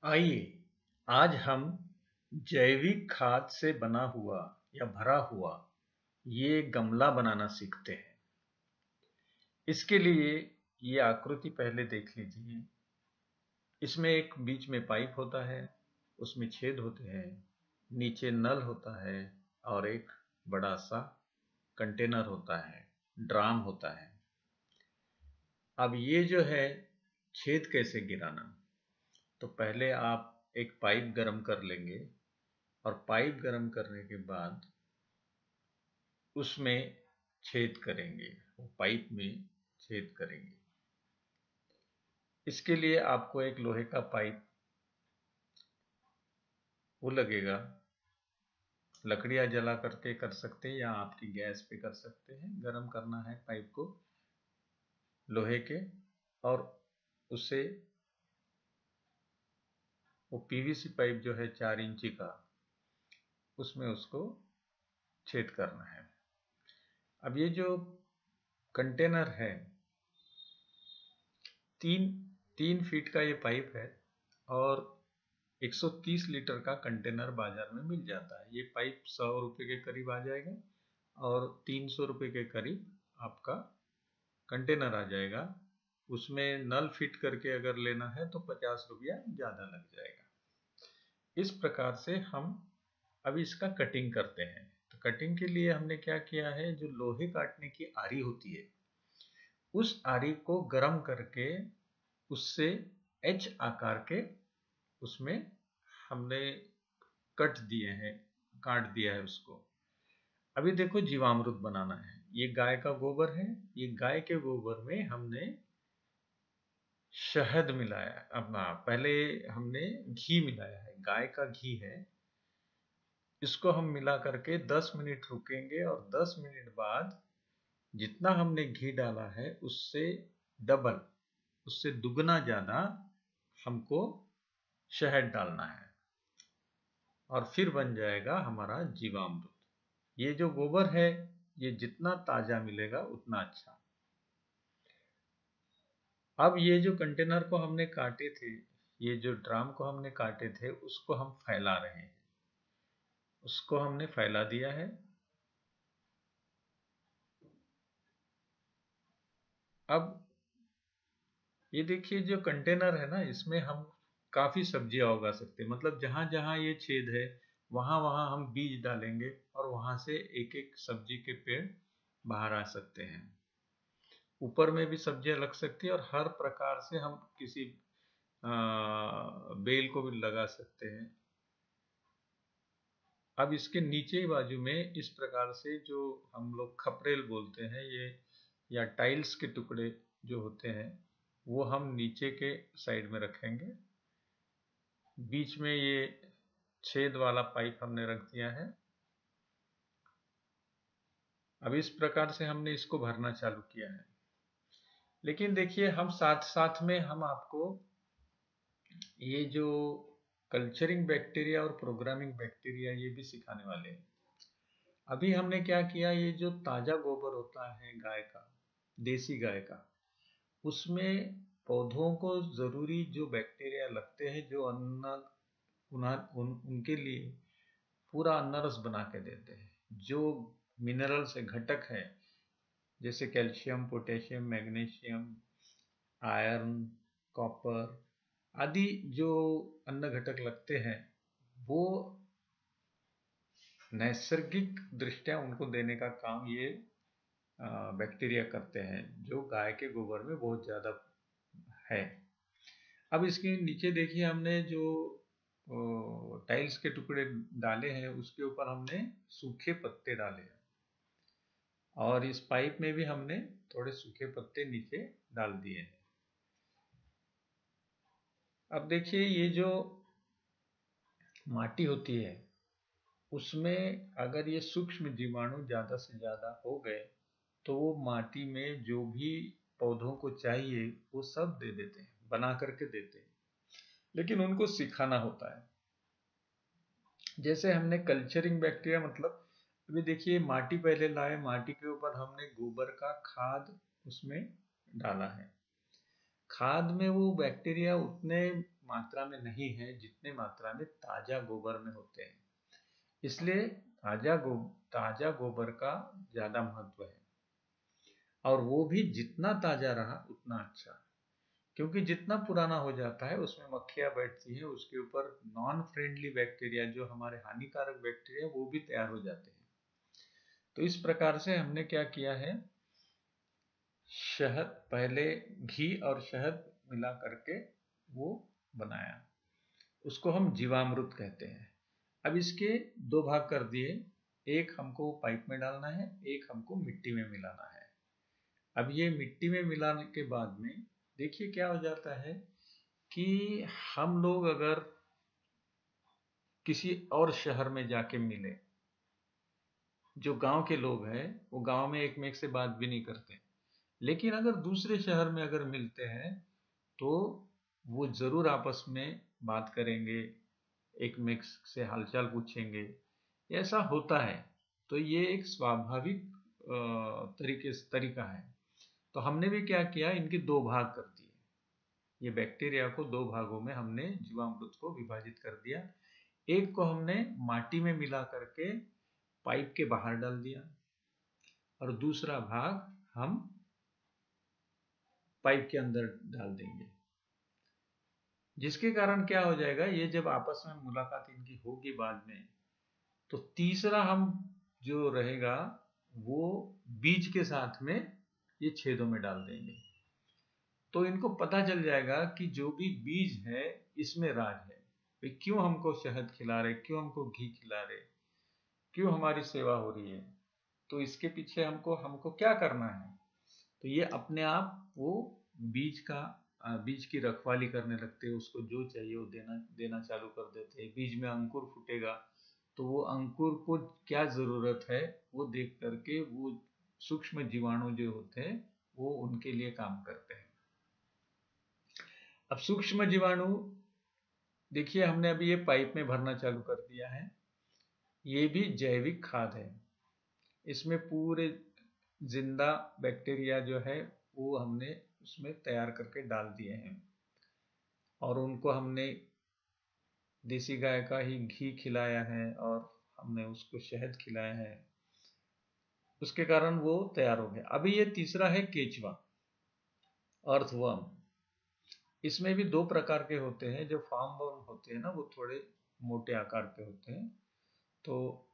आइए आज हम जैविक खाद से बना हुआ या भरा हुआ ये गमला बनाना सीखते हैं। इसके लिए ये आकृति पहले देख लीजिए। इसमें एक बीच में पाइप होता है, उसमें छेद होते हैं, नीचे नल होता है और एक बड़ा सा कंटेनर होता है, ड्राम होता है। अब ये जो है छेद कैसे गिराना, तो पहले आप एक पाइप गरम कर लेंगे और पाइप गरम करने के बाद उसमें छेद करेंगे, वो पाइप में छेद करेंगे। इसके लिए आपको एक लोहे का पाइप वो लगेगा, लकड़ियाँ जला करके कर सकते हैं या आपकी गैस पे कर सकते हैं। गरम करना है पाइप को लोहे के, और उससे वो पीवीसी पाइप जो है 4 इंची का, उसमें उसको छेद करना है। अब ये जो कंटेनर है, 3 फीट का ये पाइप है और 130 लीटर का कंटेनर बाजार में मिल जाता है। ये पाइप 100 रुपये के करीब आ जाएगा और 300 रुपये के करीब आपका कंटेनर आ जाएगा। उसमें नल फिट करके अगर लेना है तो 50 रुपया ज़्यादा लग जाएगा। इस प्रकार से हम अभी इसका कटिंग करते हैं। तो कटिंग के लिए हमने क्या किया है, जो लोहे काटने की आरी होती है, उस आरी को गर्म करके उससे एच आकार के उसमें हमने कट दिए हैं, काट दिया है उसको। अभी देखो जीवामृत बनाना है। ये गाय का गोबर है, ये गाय के गोबर में हमने शहद मिलाया, अपना पहले हमने घी मिलाया है, गाय का घी है। इसको हम मिला करके 10 मिनट रुकेंगे और 10 मिनट बाद जितना हमने घी डाला है उससे डबल, उससे दुगना ज़्यादा हमको शहद डालना है और फिर बन जाएगा हमारा जीवामृत। ये जो गोबर है, ये जितना ताज़ा मिलेगा उतना अच्छा। अब ये जो कंटेनर को हमने काटे थे, ये जो ड्राम को हमने काटे थे, उसको हम फैला रहे हैं। उसको हमने फैला दिया है। अब ये देखिए जो कंटेनर है ना, इसमें हम काफ़ी सब्जियां उगा सकते हैं। मतलब जहाँ जहाँ ये छेद है वहाँ वहाँ हम बीज डालेंगे और वहाँ से एक एक सब्जी के पेड़ बाहर आ सकते हैं। ऊपर में भी सब्जियां लग सकती है और हर प्रकार से हम किसी बेल को भी लगा सकते हैं। अब इसके नीचे ही बाजू में इस प्रकार से जो हम लोग खपरेल बोलते हैं, ये या टाइल्स के टुकड़े जो होते हैं, वो हम नीचे के साइड में रखेंगे। बीच में ये छेद वाला पाइप हमने रख दिया है। अब इस प्रकार से हमने इसको भरना चालू किया है। लेकिन देखिए हम साथ साथ में हम आपको ये जो कल्चरिंग बैक्टीरिया और प्रोग्रामिंग बैक्टीरिया ये भी सिखाने वाले हैं। अभी हमने क्या किया, ये जो ताजा गोबर होता है गाय का, देसी गाय का, उसमें पौधों को जरूरी जो बैक्टीरिया लगते हैं, जो उनके लिए पूरा अन्न रस बना के देते हैं। जो मिनरल्स है, घटक है, जैसे calcium, potassium, magnesium, iron, copper आदि जो अन्न घटक लगते हैं, वो नैसर्गिक दृष्टया उनको देने का काम ये बैक्टीरिया करते हैं, जो गाय के गोबर में बहुत ज़्यादा है। अब इसके नीचे देखिए हमने जो टाइल्स के टुकड़े डाले हैं, उसके ऊपर हमने सूखे पत्ते डाले हैं और इस पाइप में भी हमने थोड़े सूखे पत्ते नीचे डाल दिए हैं। अब देखिए ये जो माटी होती है, उसमें अगर ये सूक्ष्म जीवाणु ज़्यादा से ज़्यादा हो गए तो वो माटी में जो भी पौधों को चाहिए वो सब दे देते हैं, बना करके देते हैं। लेकिन उनको सिखाना होता है। जैसे हमने कल्चरिंग बैक्टीरिया, मतलब अभी देखिए माटी पहले लाए, माटी के ऊपर हमने गोबर का खाद उसमें डाला है। खाद में वो बैक्टीरिया उतने मात्रा में नहीं है जितने मात्रा में ताजा गोबर में होते हैं। इसलिए ताजा गोबर का ज्यादा महत्व है, और वो भी जितना ताजा रहा उतना अच्छा, क्योंकि जितना पुराना हो जाता है उसमें मक्खियां बैठती हैं, उसके ऊपर नॉन फ्रेंडली बैक्टीरिया, जो हमारे हानिकारक बैक्टीरिया, वो भी तैयार हो जाते हैं। तो इस प्रकार से हमने क्या किया है, शहद, पहले घी और शहद मिला करके वो बनाया, उसको हम जीवामृत कहते हैं। अब इसके दो भाग कर दिए, एक हमको पाइप में डालना है, एक हमको मिट्टी में मिलाना है। अब ये मिट्टी में मिलाने के बाद में देखिए क्या हो जाता है कि हम लोग अगर किसी और शहर में जाके मिले, जो गांव के लोग हैं वो गांव में एक में से बात भी नहीं करते, लेकिन अगर दूसरे शहर में अगर मिलते हैं तो वो जरूर आपस में बात करेंगे, एक में से हालचाल पूछेंगे, ऐसा होता है। तो ये एक स्वाभाविक तरीका है। तो हमने भी क्या किया, इनके दो भाग कर दिए, ये बैक्टीरिया को दो भागों में हमने जीवामृत को विभाजित कर दिया। एक को हमने माटी में मिला करके पाइप के बाहर डाल दिया, और दूसरा भाग हम पाइप के अंदर डाल देंगे, जिसके कारण क्या हो जाएगा, ये जब आपस में मुलाकात इनकी होगी बाद में, तो तीसरा हम जो रहेगा वो बीज के साथ में ये छेदों में डाल देंगे। तो इनको पता चल जाएगा कि जो भी बीज है इसमें राज है, भाई क्यों हमको शहद खिला रहे, क्यों हमको घी खिला रहे, क्यों हमारी सेवा हो रही है, तो इसके पीछे हमको क्या करना है। तो ये अपने आप वो बीज की रखवाली करने लगते हैं, उसको जो चाहिए वो देना चालू कर देते हैं। बीज में अंकुर फूटेगा तो वो अंकुर को क्या जरूरत है वो देख करके वो सूक्ष्म जीवाणु जो होते हैं वो उनके लिए काम करते हैं। अब सूक्ष्म जीवाणु देखिए, हमने अभी ये पाइप में भरना चालू कर दिया है, ये भी जैविक खाद है। इसमें पूरे जिंदा बैक्टीरिया जो है वो हमने उसमें तैयार करके डाल दिए हैं, और उनको हमने देसी गाय का ही घी खिलाया है और हमने उसको शहद खिलाया है, उसके कारण वो तैयार हो गया। अभी ये तीसरा है केचुआ, अर्थवर्म। इसमें भी दो प्रकार के होते हैं, जो फार्म वर्म होते हैं ना वो थोड़े मोटे आकार के होते हैं, तो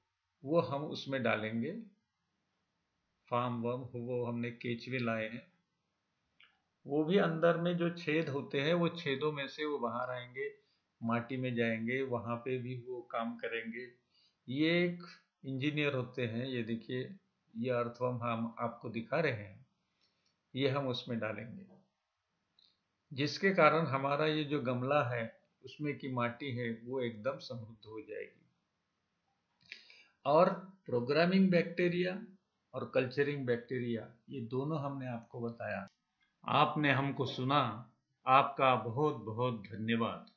वो हम उसमें डालेंगे। फार्म वर्म वो हमने केचुए लाए हैं, वो भी अंदर में जो छेद होते हैं वो छेदों में से वो बाहर आएंगे, माटी में जाएंगे, वहां पे भी वो काम करेंगे। ये एक इंजीनियर होते हैं, ये देखिए, ये अर्थवर्म हम आपको दिखा रहे हैं, ये हम उसमें डालेंगे, जिसके कारण हमारा ये जो गमला है उसमें की माटी है वो एकदम समृद्ध हो जाएगी। और प्रोग्रामिंग बैक्टीरिया और कल्चरिंग बैक्टीरिया, ये दोनों हमने आपको बताया। आपने हमको सुना, आपका बहुत बहुत धन्यवाद।